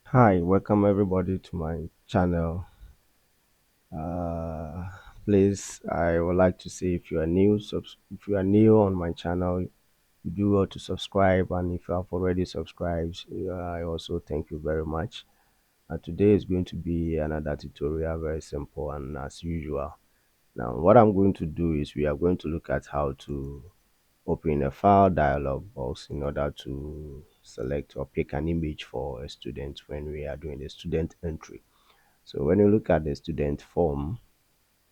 Hi, welcome everybody to my channel. Uh, Please, I would like to say if you are if you are new on my channel, you do well to subscribe, and if you have already subscribed, I also thank you very much. Today is going to be another tutorial, very simple and as usual. Now, what I'm going to do is we are going to look at how to open a file dialog box in order to select or pick an image for a student when we are doing the student entry. So when you look at the student form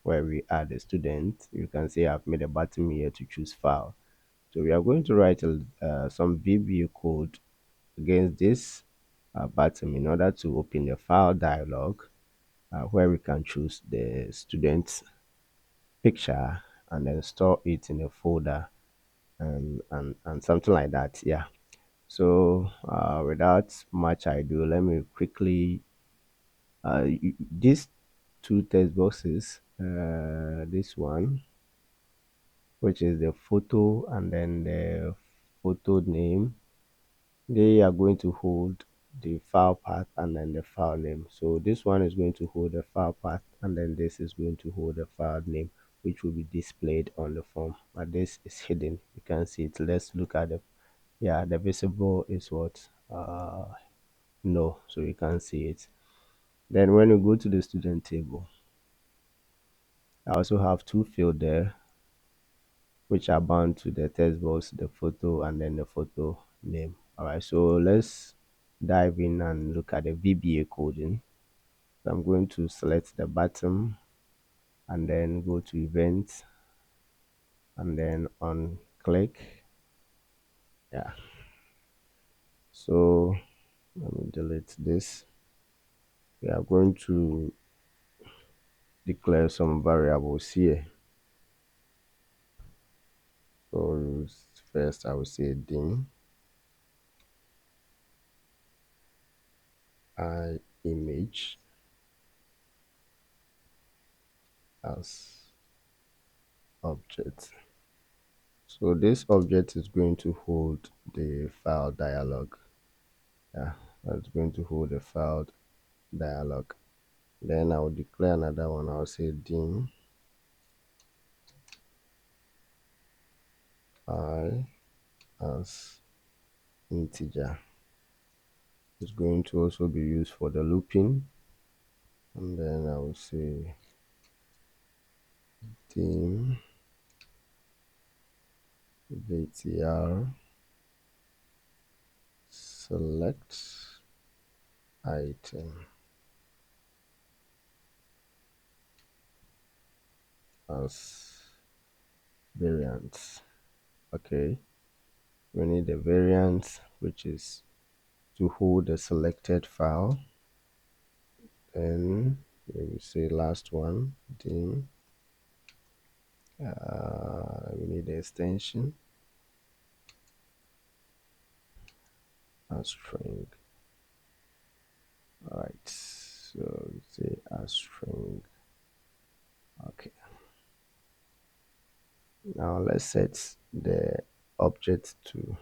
where we add a student, you can see I've made a button here to choose file. So we are going to write some VBA code against this button in order to open the file dialog where we can choose the student's picture and then store it in a folder and something like that. Yeah. So without much ado, let me quickly these two text boxes, this one, which is the photo and then the photo name, they are going to hold the file path and then the file name. So this one is going to hold the file path and then this is going to hold the file name, which will be displayed on the form, but this is hidden. You can see it. Let's look at the, yeah, the visible is what, no, so you can't see it. Then when you go to the student table, I also have two fields there which are bound to the text box, the photo, and then the photo name. All right, so let's dive in and look at the VBA coding. So I'm going to select the button and then go to events and then on click. Yeah, so let me delete this. We are going to declare some variables here. So first I will say dim I image as object. So this object is going to hold the file dialog. Yeah, that's going to hold the file dialog. Then I will declare another one. I'll say dim I as integer. It's going to also be used for the looping. And then I will say dim VTR select item as variant. Okay, we need the variant, which is to hold the selected file. Then we will say last one, dim. We need the extension as string. All right, so we say as string. Okay, now let's set the object to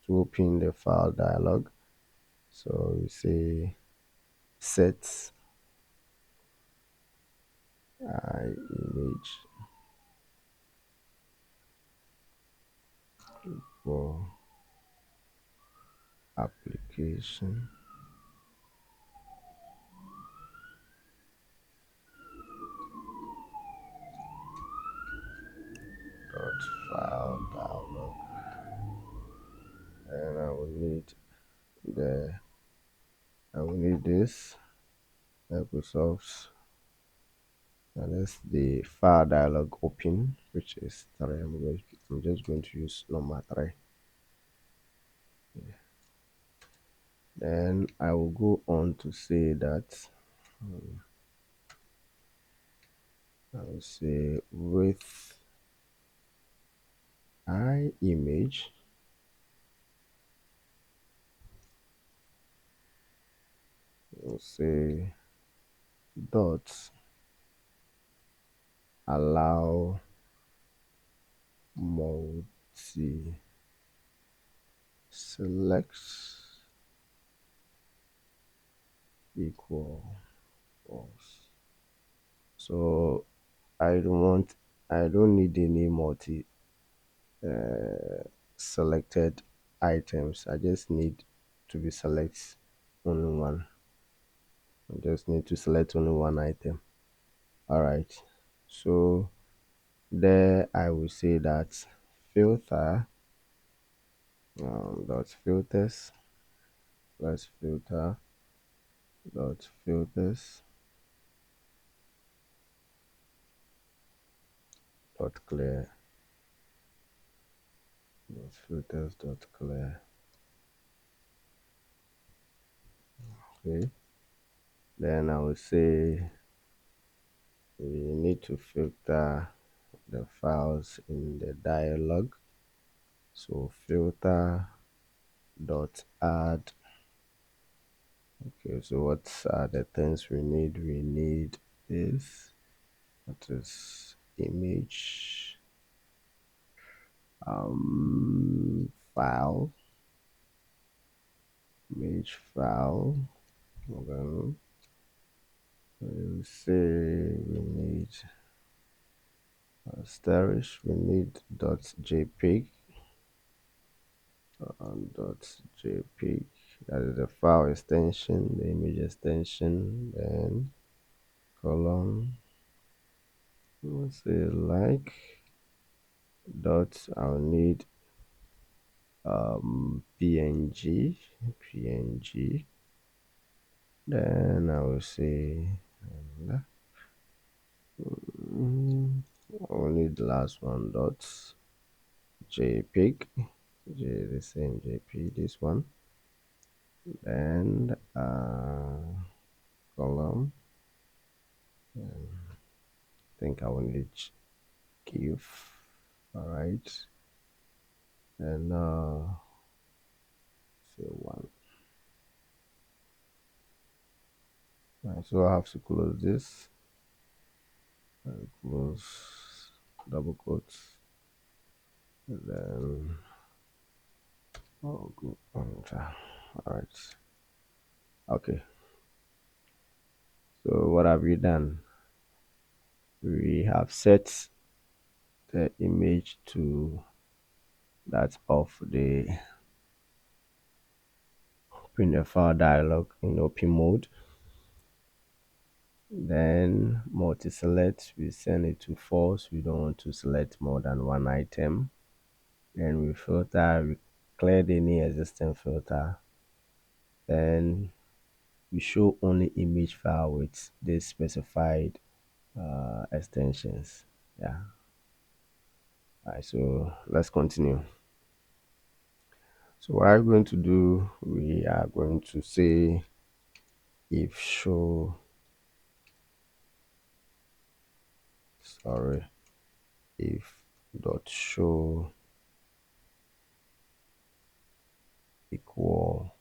open the file dialog. So we say set image for application dot file dialog, and the I will need this Microsoft, and that's the file dialog open, which is 3. I'm just going to use number 3. Then I will go on to say that I will say with I image, we'll say dot allow multi select equal false. So I don't need any multi selected items. I just need to be select only one. I just need to select only one item. All right. So there I will say that filter dot filters plus filter dot filters dot clear dot filters dot clear. Okay. Then I will say we need to filter the files in the dialog. So filter dot add. Okay, so what are the things we need? We need this. That is image file. Image file. Then we'll say we need storage. We need .jpeg. .jpeg. That is the file extension, the image extension. Then column. Let's say like dot. I'll need png. Then I will say I will need the last one dot jpeg. The same jpeg, this one. Then column. I think I will need give. All right. And say one. Right, so I have to close this and close double quotes. And then oh good. All right. Okay. So what have we done? We have set the image to that of the print the file dialog in open mode. Then multi-select, we send it to false. We don't want to select more than one item. Then we filter, we cleared any existing filter. Then we show only image file with this specified extensions. Yeah. All right, so let's continue. So what are we going to do? We are going to say if show, sorry, if dot show equal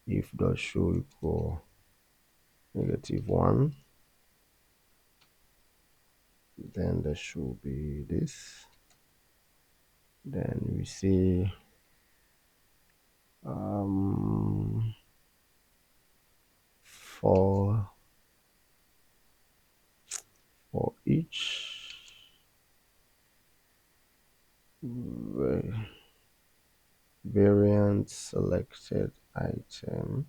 if dot show equal -1, then there should be this. Then we say for each variant selected item,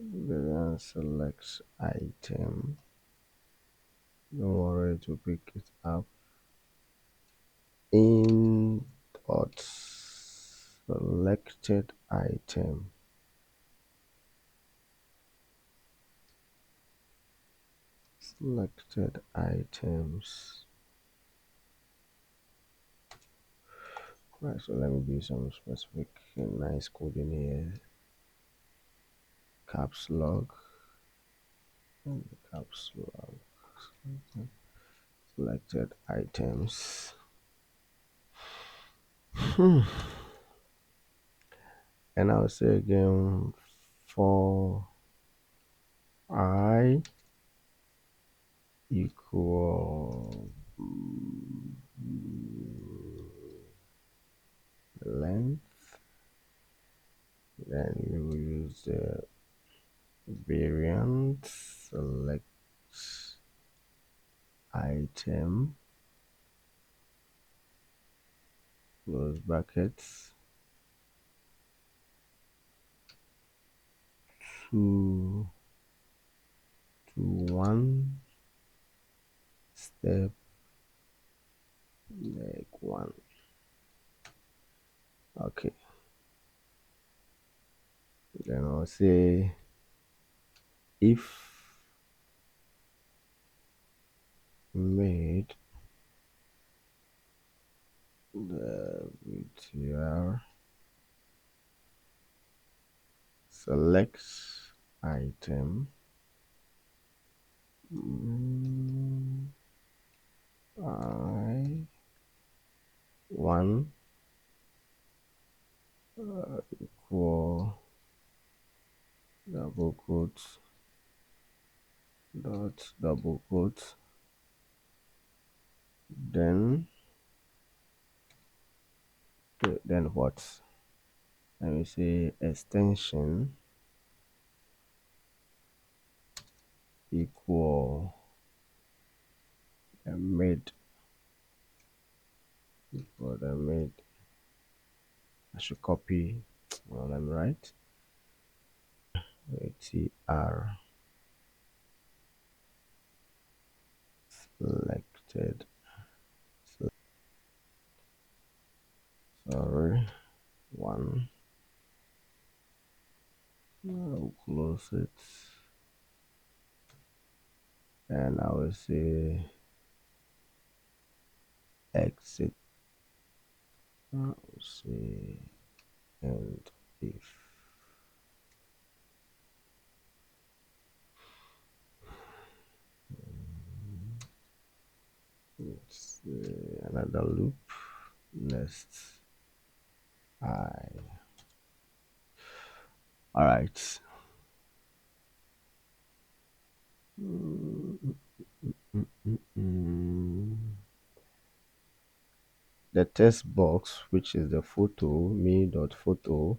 variant selects item, don't worry to pick it up in dot selected item, selected items. Right, so let me do some specific nice coding here. Caps lock and caps lock selected items. And I'll say again for I equal is the variant. Select item, close brackets, two to one step, like one. Okay, then I'll say if made the VTR select item, I one equal double quotes dot double quotes, then what? Let me say extension equal mid equal the mid. I should copy. Well, let me write ATR selected. Sorry, one. I'll close it, and I will say exit. I'll say and if. It's another loop. Next, I. All right. The text box, which is the photo, me.photo,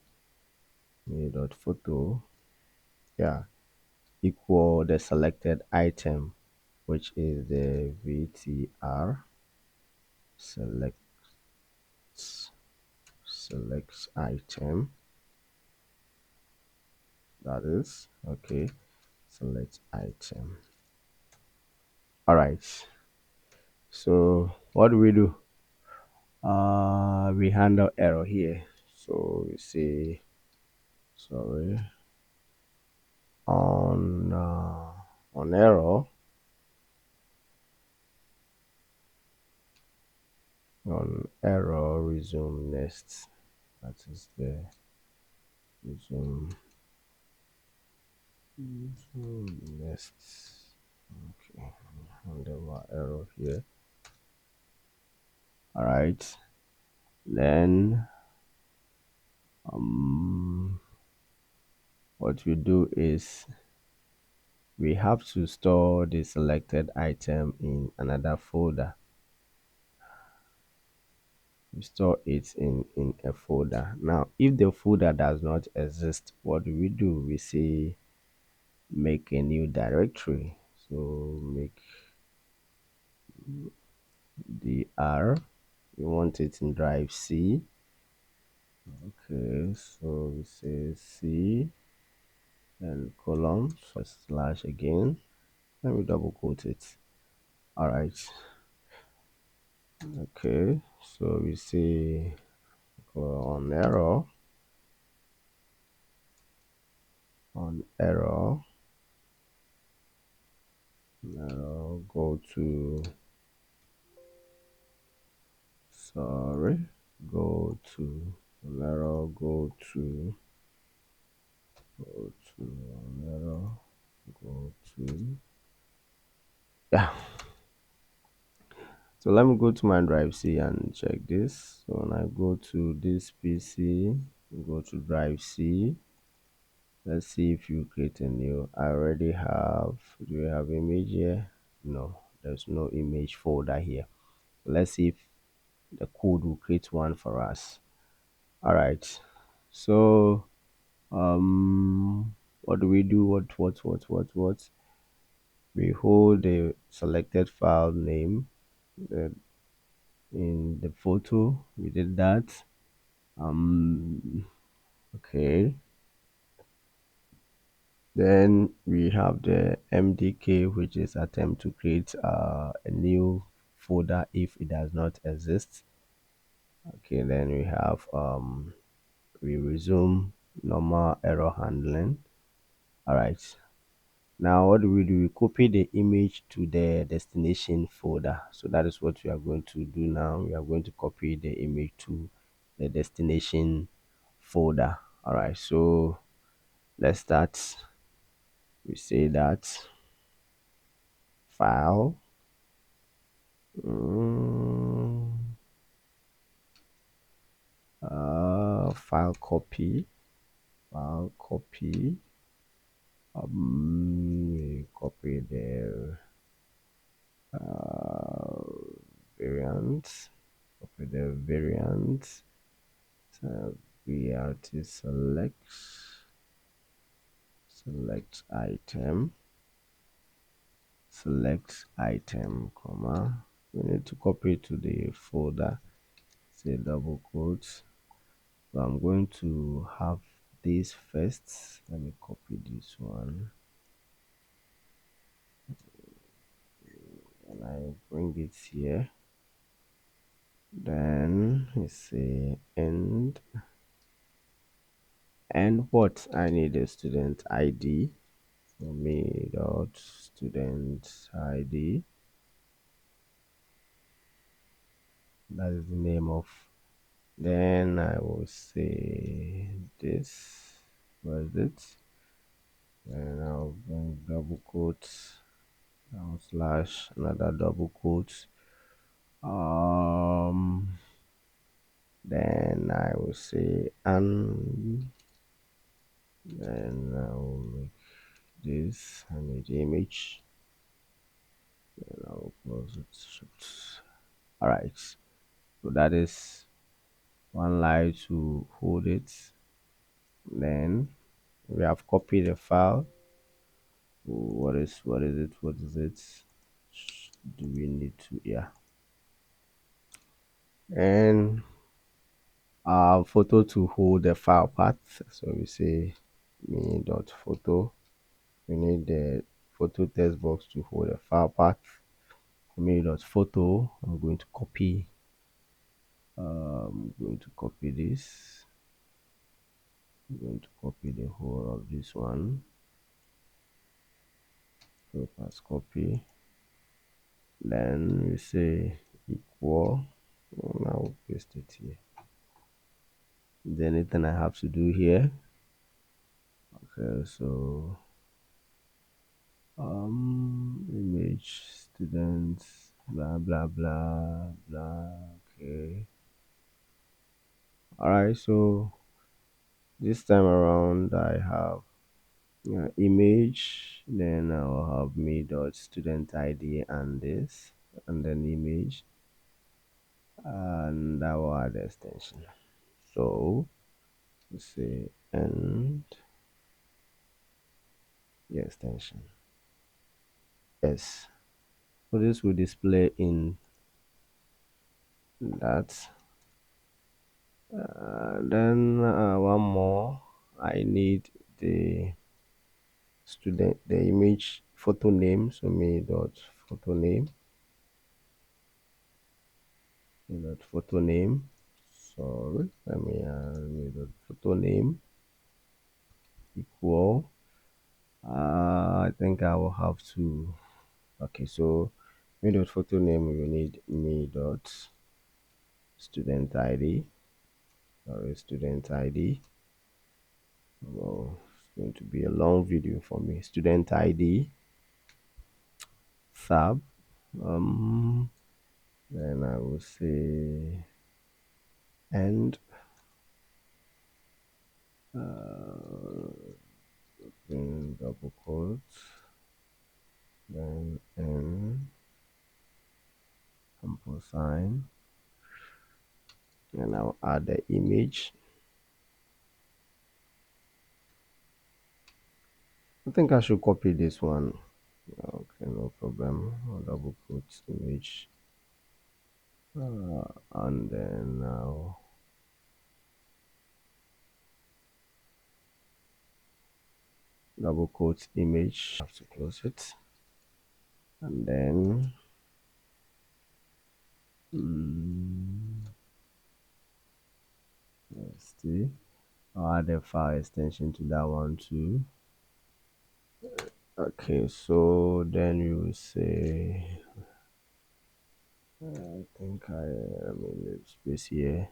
yeah, equal the selected item, which is the VTR select selects item. That is okay. Select item. All right. So what do we do? We handle error here. So we say sorry on error resume next. That is the resume next. Okay, handle our error here. All right, then what we do is we have to store the selected item in another folder. We store it in a folder. Now if the folder does not exist, what do? We say make a new directory. So make dr, we want it in drive C. Okay, so we say C and colon slash again. Let me double quote it. All right. Okay, so we say on error go to sorry go to on error go to on error go to yeah. So let me go to my drive C and check this. So when I go to this PC, go to drive C. Let's see if you create a new. I already have. Do we have image here? No, there's no image folder here. So let's see if the code will create one for us. All right. So what do we do? What? We hold the selected file name uh, in the photo. We did that. Um, okay. Then we have the MDK, which is attempt to create a new folder if it does not exist. Okay, then we have we resume normal error handling. All right. Now what do? We copy the image to the destination folder. So that is what we are going to do now. We are going to copy the image to the destination folder. All right. So let's start. We say that file. Mm, file copy. File copy. We copy the variant. Copy the variant. So we have to select item, comma. We need to copy to the folder. Say double quotes. So I'm going to have this first. Let me copy this one and I bring it here. Then we say and what I need a student ID. For me dot student ID. That is the name of. Then I will say this. What is it? Then I'll bring double quotes down slash another double quotes. Then I will say and then I will make this image. Then I will close it. Shift. All right. So that is one line to hold it. Then we have copied the file. What is it? Do we need to? Yeah. And photo to hold the file path. So we say me dot photo. We need the photo text box to hold the file path. Me dot photo. I'm going to copy. I'm going to copy this. I'm going to copy the whole of this one. So pass copy. Then we say equal. Now we'll paste it here. Is there anything I have to do here? Okay, so image students blah blah blah blah. Okay. All right, so this time around I have image, then I'll have me dot student ID and this, and then image, and I will add extension. So let's say and the extension. Yes. So this will display in that. Then one more. I need the the image photo name. So me dot photo name. Me dot photo name. Sorry. Me dot photo name equal. I think I will have to. Okay, so me dot photo name. We will need me dot student ID. Sorry, student ID. Well, it's going to be a long video for me. Student ID tab. Um, then I will say and then double quotes, then and ampersand, and I'll add the image. I think I should copy this one. Okay, no problem. I'll double quote image, and then now double quote image. I have to close it, and then let's see. I'll add a file extension to that one too. Okay, so then you will say, I think I mean, it's space here,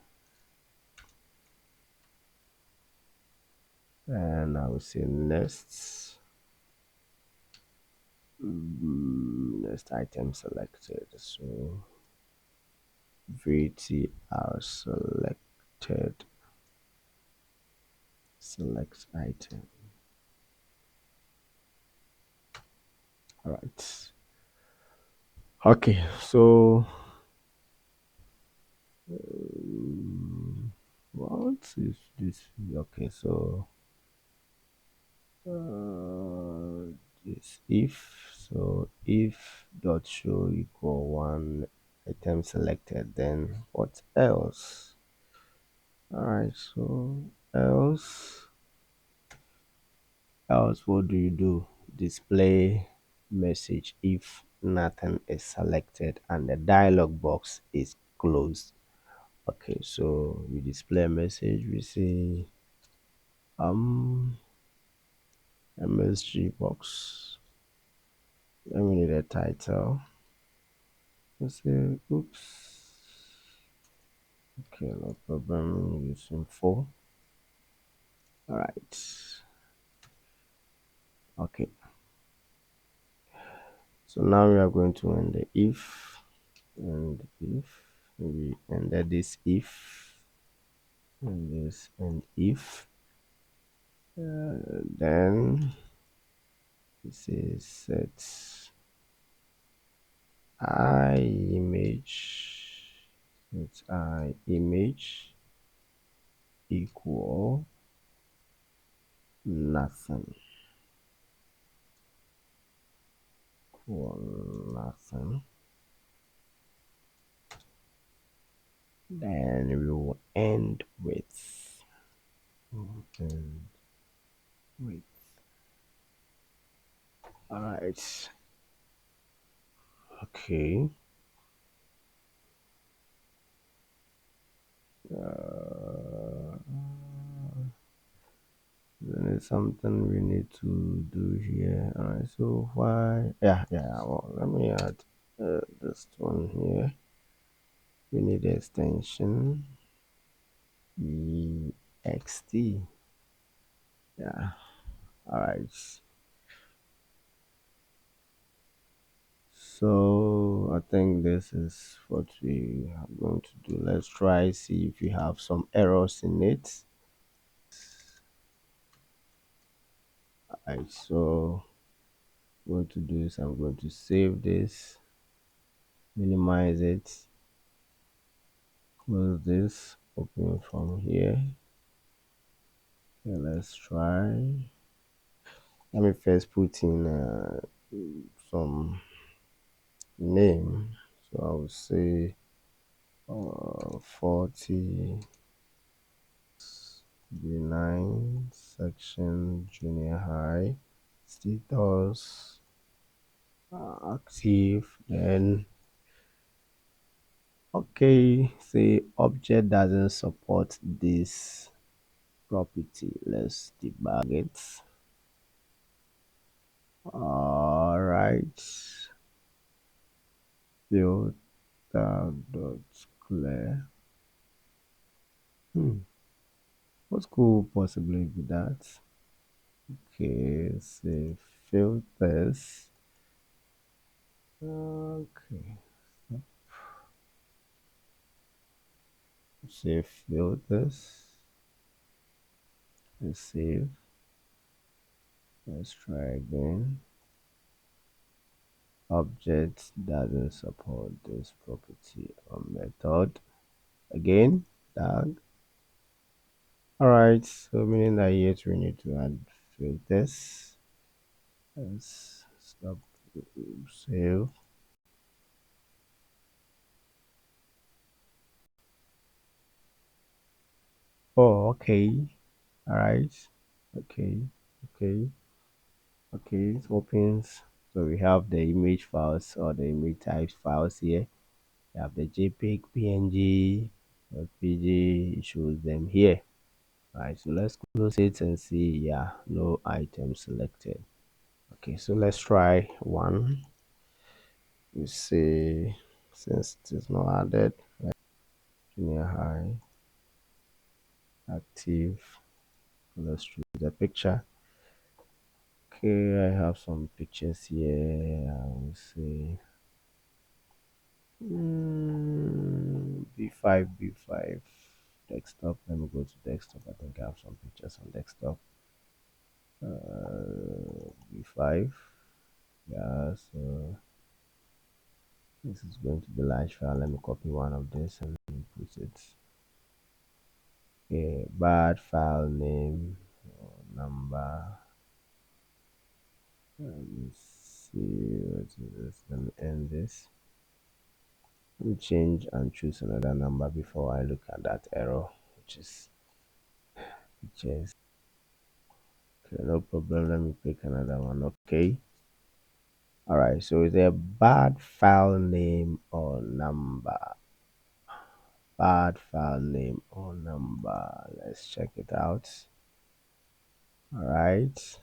and I will say next. Next item selected. So VTR selected. Select item. All right. Okay. So what is this? Okay. So this if if dot show equal one item selected, then what else? All right. So else what do you do? Display message if nothing is selected and the dialog box is closed. Okay, so we display a message. We say MSG box. Let me need a title. We say oops. Okay, no problem. Using four. All right. Okay. So now we are going to end the if, and if we ended this if and this, and if then this is set I image, set I image equal nothing, equal nothing. Then we will end with end with all right. Okay. uh, Then it's something we need to do here. All right. So why? Yeah. Well, let me add this one here. We need the extension ext. Yeah. All right. So I think this is what we are going to do. Let's try see if we have some errors in it. All right. So what I'm going to do is I'm going to save this, minimize it, close this, open from here. Okay, let's try. Let me first put in some name. So I will say 40 B9 section junior high status active. Then okay, say object doesn't support this property. Let's debug it. All right. Build dot clear. What could possibly be that? Okay, say filters. Okay, say filters. Let's save. Let's try again. Object doesn't support this property or method. Again, tag. Alright, so meaning that yet we need to add filters. Let's stop. Save. Oh, okay. All right. Okay. Okay. Okay. It opens. So we have the image files or the image types files here. We have the JPEG, PNG, PG. It shows them here. Right. So let's close it and see. Yeah, no item selected. Okay. So let's try one. You see, since it is not added, junior high, active. Let's choose the picture. Okay, I have some pictures here. I will say B5 desktop. Let me go to desktop. I think I have some pictures on desktop. B5. Yeah, so this is going to be large file. Let me copy one of this and put it. Okay, bad file name or number. Let me see what is this. Let me end this. Let me change and choose another number before I look at that error, which is okay, no problem. Let me pick another one. Okay. All right. So is there a bad file name or number? Bad file name or number. Let's check it out. All right.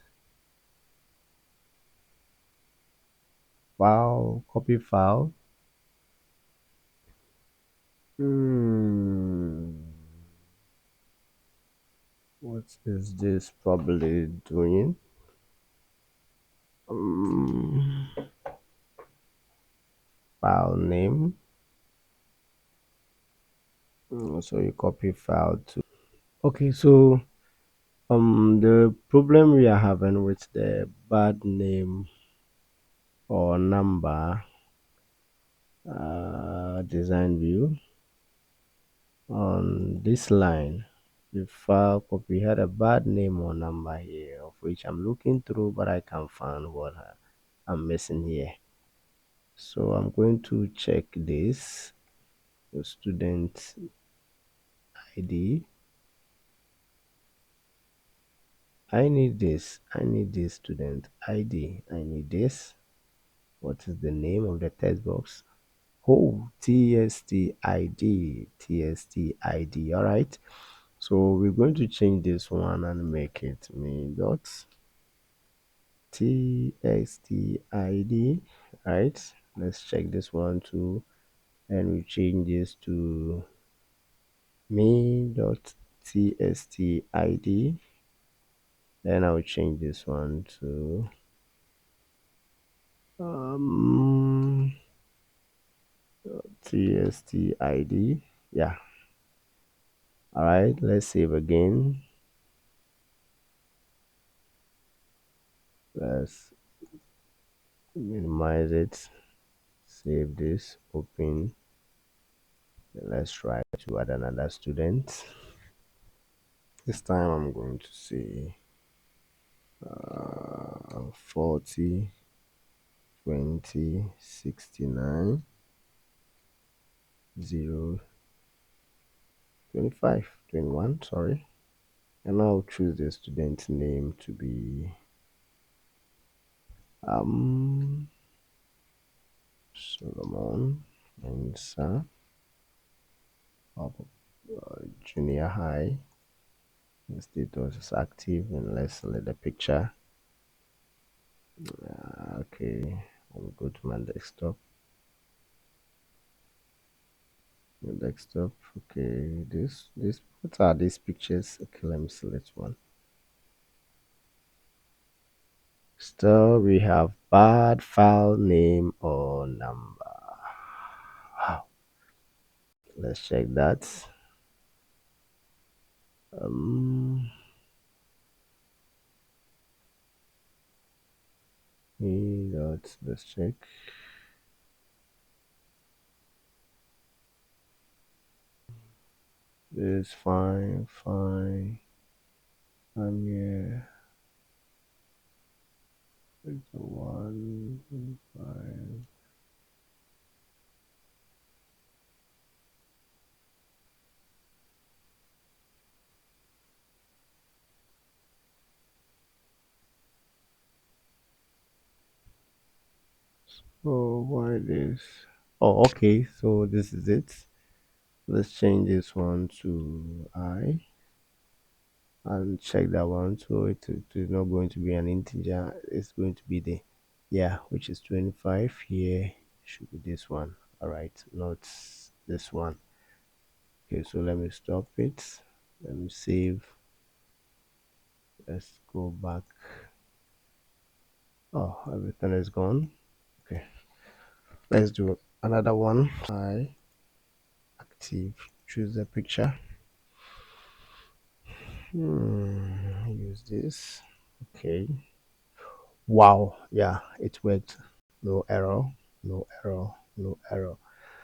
File, copy file. Hmm. What is this probably doing? Um, File name. So you copy file to. Okay, so the problem we are having with the bad name or number design view on this line, the file copy had a bad name or number here, of which I'm looking through, but I can't find what I'm missing here. So I'm going to check this, the student ID. I need this. I need this student ID. I need this. What is the name of the text box? Oh, TSTID. TSTID. All right. So we're going to change this one and make it me dot TSTID. Right. Let's check this one too. And we change this to me dot TSTID. Then I'll change this one to um TSTID. Yeah. All right. Let's save again. Let's minimize it. Save this. Open. Let's try to add another student. This time I'm going to say 40 20 69 0 25 21. Sorry. And I'll choose the student name to be um Solomon Mensa of junior high. The status is active, and let's select the picture. Okay, I'll go to my desktop. The desktop. Okay, this. What are these pictures? Okay, let me select one. Still, we have bad file name or number. Wow. Let's check that. Um, let's check. This fine, fine. I'm here. It's a one five. Oh, why this? Oh, okay. So this is it. Let's change this one to I and check that one. So it is not going to be an integer. It's going to be the, yeah, which is 25 here. Should be this one. All right, not this one. Okay, so let me stop it. Let me save. Let's go back. Oh, everything is gone. Okay, let's do another one. I active. Choose the picture. Use this. Okay. Wow. Yeah, it worked. No error. No error. No error.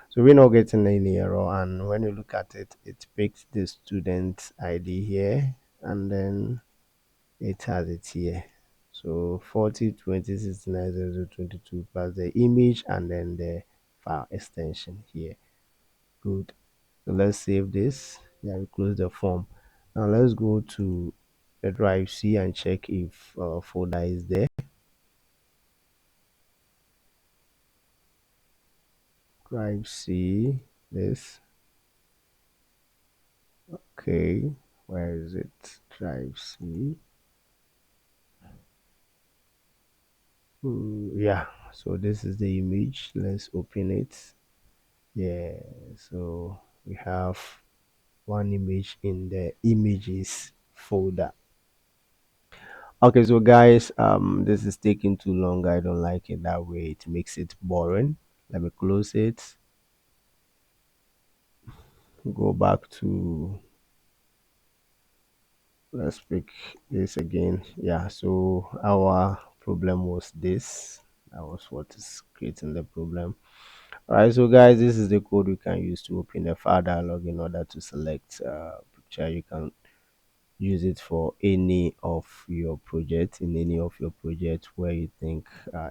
So we're not getting any error. And when you look at it, it picks the student ID here, and then it has it here. So 40 20 69 0022 plus the image and then the file extension here. Good. So let's save this. Yeah, we close the form. Now let's go to the drive C and check if folder is there. Drive C, this. Okay, where is it? Drive C. Yeah, so this is the image. Let's open it. Yeah, so we have one image in the images folder. Okay, so guys, this is taking too long. I don't like it that way. It makes it boring. Let me close it. Go back to, let's pick this again. Yeah, so our problem was this. That was what is creating the problem. All right, so guys, this is the code we can use to open the file dialog in order to select picture. You can use it for any of your projects, in any of your projects where you think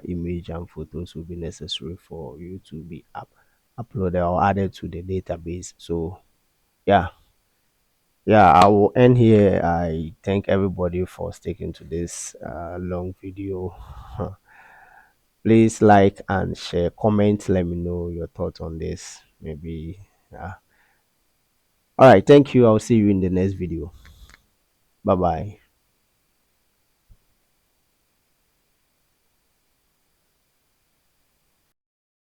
image and photos will be necessary for you to be uploaded or added to the database. So yeah, yeah, I will end here. I thank everybody for sticking to this long video. Please like and share, comment, let me know your thoughts on this. Maybe all right, thank you. I'll see you in the next video. Bye bye.